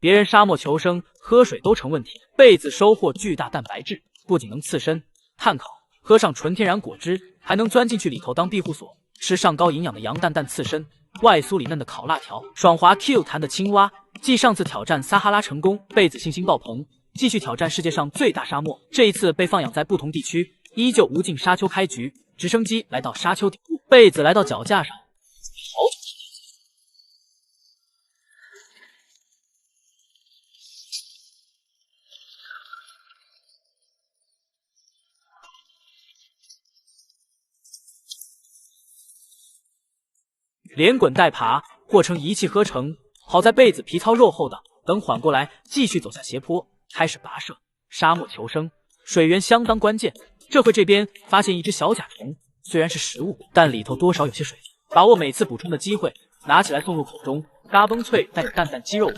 别人沙漠求生喝水都成问题，贝子收获巨大蛋白质，不仅能刺身、碳烤，喝上纯天然果汁，还能钻进去里头当庇护所，吃上高营养的羊蛋蛋刺身，外酥里嫩的烤辣条，爽滑 Q 弹的青蛙。继上次挑战撒哈拉成功，贝子信心爆棚，继续挑战世界上最大沙漠。这一次被放养在不同地区，依旧无尽沙丘开局。直升机来到沙丘顶部，贝子来到脚架上，连滚带爬，或称一气呵成。好在贝子皮糙肉厚的，等缓过来，继续走下斜坡，开始跋涉。沙漠求生，水源相当关键。这回这边发现一只小甲虫，虽然是食物，但里头多少有些水分。把握每次补充的机会，拿起来送入口中，嘎嘣脆，带着淡淡鸡肉味。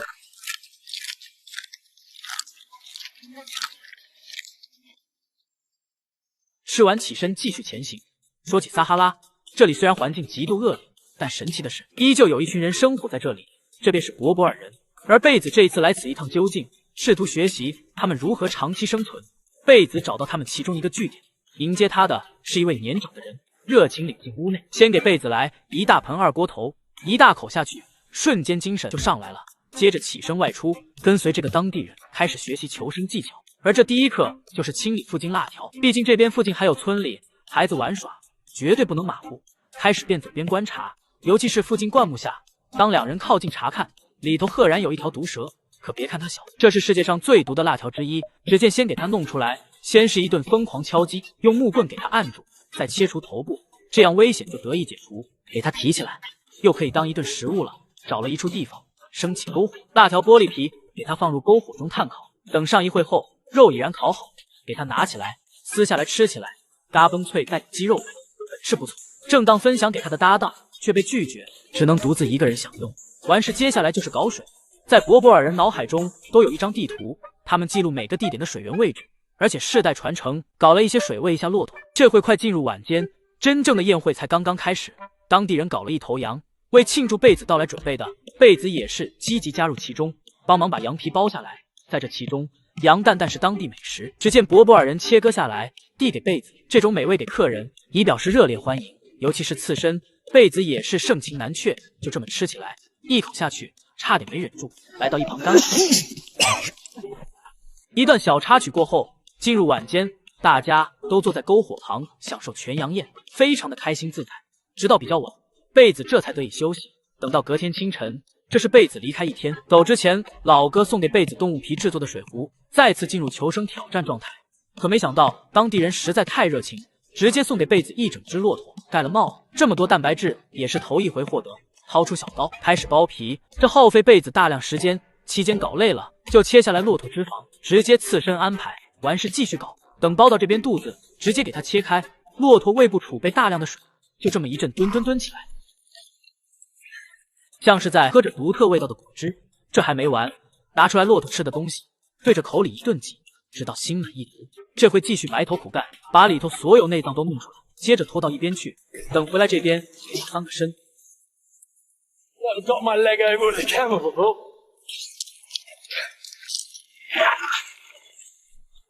吃完起身继续前行。说起撒哈拉，这里虽然环境极度恶劣，但神奇的是，依旧有一群人生活在这里，这便是博博尔人。而贝子这一次来此一趟究竟，试图学习他们如何长期生存。贝子找到他们其中一个据点，迎接他的是一位年长的人，热情领进屋内，先给贝子来一大盆二锅头，一大口下去，瞬间精神就上来了。接着起身外出，跟随这个当地人开始学习求生技巧。而这第一课就是清理附近辣条，毕竟这边附近还有村里孩子玩耍，绝对不能马虎。开始边走边观察，尤其是附近灌木下。当两人靠近查看，里头赫然有一条毒蛇，可别看它小，这是世界上最毒的辣条之一。只见先给它弄出来，先是一顿疯狂敲击，用木棍给它按住，再切除头部，这样危险就得以解除。给它提起来，又可以当一顿食物了。找了一处地方，升起篝火，辣条玻璃皮给它放入篝火中炭烤。等上一会后，肉已然烤好，给它拿起来撕下来吃起来，嘎嘣脆带鸡肉味，很是不错。正当分享给他的搭档，却被拒绝，只能独自一个人享用。完事接下来就是搞水。在博博尔人脑海中都有一张地图，他们记录每个地点的水源位置，而且世代传承，搞了一些水喂一下骆驼。这会快进入晚间，真正的宴会才刚刚开始。当地人搞了一头羊，为庆祝贝子到来准备的，贝子也是积极加入其中，帮忙把羊皮剥下来。在这其中，羊蛋蛋是当地美食。只见博博尔人切割下来，递给贝子，这种美味给客人，以表示热烈欢迎。尤其是刺身，贝子也是盛情难却，就这么吃起来，一口下去，差点没忍住，来到一旁干咳。一段小插曲过后，进入晚间，大家都坐在篝火旁享受全羊宴，非常的开心自在。直到比较晚，贝子这才得以休息。等到隔天清晨，这是贝子离开一天，走之前，老哥送给贝子动物皮制作的水壶，再次进入求生挑战状态。可没想到当地人实在太热情，直接送给贝子一整只骆驼，盖了帽。这么多蛋白质也是头一回获得。掏出小刀开始剥皮，这耗费贝子大量时间，期间搞累了就切下来骆驼脂肪，直接刺身安排。完事继续搞，等剥到这边肚子，直接给它切开。骆驼胃部储备大量的水，就这么一阵蹲起来，像是在喝着独特味道的果汁。这还没完，拿出来骆驼吃的东西，对着口里一顿挤，直到心满意足。这回继续埋头苦干，把里头所有内脏都弄出来，接着拖到一边去。等回来这边给它翻个身。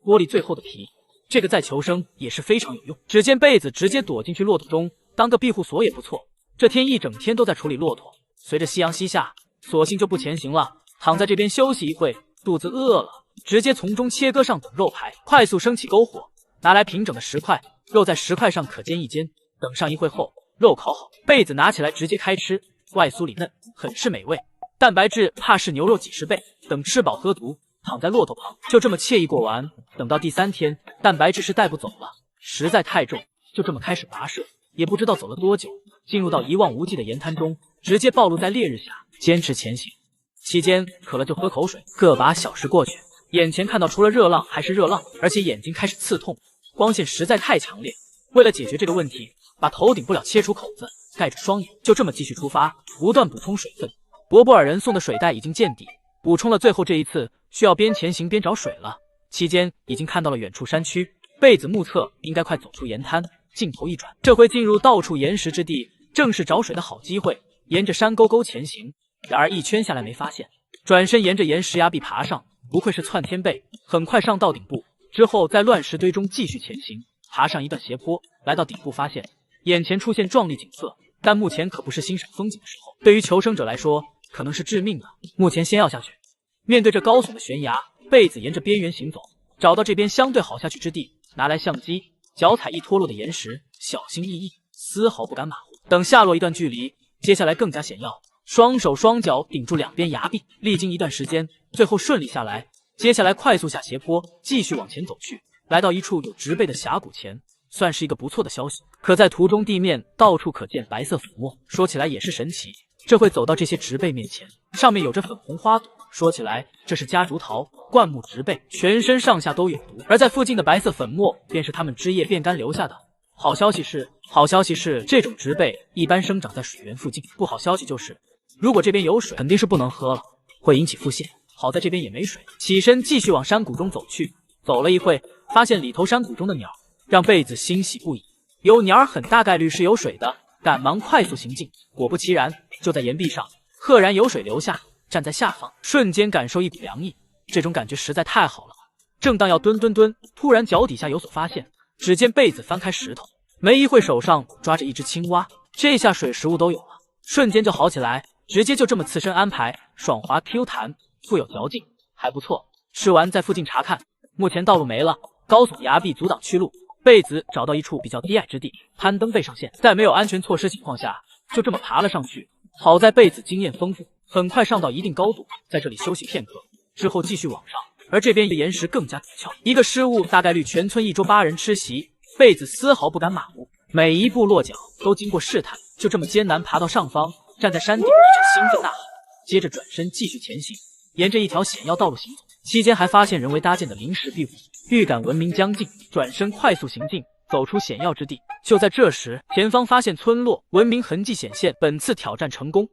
玻璃最后的皮，这个在求生也是非常有用。只见贝子直接躲进去骆驼中，当个庇护所也不错。这天一整天都在处理骆驼，随着夕阳西下，索性就不前行了，躺在这边休息一会。肚子饿了，直接从中切割上等肉排，快速升起篝火，拿来平整的石块，肉在石块上可煎一煎。等上一会后，肉烤好，贝子拿起来直接开吃，外酥里嫩，很是美味。蛋白质怕是牛肉几十倍。等吃饱喝足，躺在骆驼旁，就这么惬意过完。等到第3天，蛋白质是带不走了，实在太重，就这么开始跋涉。也不知道走了多久，进入到一望无际的岩滩中，直接暴露在烈日下，坚持前行。期间渴了就喝口水。个把小时过去，眼前看到除了热浪还是热浪，而且眼睛开始刺痛，光线实在太强烈。为了解决这个问题，把头顶不了切除口子，盖着双眼，就这么继续出发，不断补充水分。博博尔人送的水袋已经见底，补充了最后这一次，需要边前行边找水了。期间已经看到了远处山区，贝子目测应该快走出岩滩，镜头一转，这回进入到处岩石之地，正是找水的好机会。沿着山沟沟前行，然而一圈下来没发现，转身沿着岩石崖壁爬上，不愧是窜天贝，很快上到顶部。之后在乱石堆中继续前行，爬上一段斜坡，来到顶部，发现眼前出现壮丽景色，但目前可不是欣赏风景的时候。对于求生者来说，可能是致命的。目前先要下去。面对这高耸的悬崖，贝子沿着边缘行走，找到这边相对好下去之地，拿来相机，脚踩一脱落的岩石，小心翼翼，丝毫不敢马虎。等下落一段距离，接下来更加险要，双手双脚顶住两边崖壁，历经一段时间，最后顺利下来。接下来快速下斜坡，继续往前走去，来到一处有植被的峡谷前，算是一个不错的消息。可在途中地面到处可见白色粉末，说起来也是神奇，这会走到这些植被面前，上面有着粉红花朵，说起来这是夹竹桃，灌木植被，全身上下都有毒，而在附近的白色粉末便是它们枝叶变干留下的。好消息是，这种植被一般生长在水源附近。不好消息就是，如果这边有水，肯定是不能喝了，会引起腹泻。好在这边也没水，起身继续往山谷中走去。走了一会，发现里头山谷中的鸟，让贝子欣喜不已。有鸟儿很大概率是有水的，赶忙快速行进。果不其然，就在岩壁上赫然有水流下，站在下方，瞬间感受一股凉意，这种感觉实在太好了。正当要蹲，突然脚底下有所发现，只见贝子翻开石头，没一会手上抓着一只青蛙，这下水食物都有了，瞬间就好起来，直接就这么刺身安排，爽滑 Q 弹，富有嚼劲，还不错。吃完在附近查看，目前道路没了，高耸崖壁阻挡去路。贝子找到一处比较低矮之地，攀登背上线，在没有安全措施情况下，就这么爬了上去。好在贝子经验丰富，很快上到一定高度，在这里休息片刻，之后继续往上。而这边的岩石更加陡峭，一个失误大概率全村一周8人吃席。贝子丝毫不敢马虎，每一步落脚都经过试探，就这么艰难爬到上方，站在山顶一阵兴奋呐喊，接着转身继续前行，沿着一条险要道路行走，期间还发现人为搭建的临时庇护，预感文明将近，转身快速行进，走出险要之地。就在这时，前方发现村落，文明痕迹显现，本次挑战成功。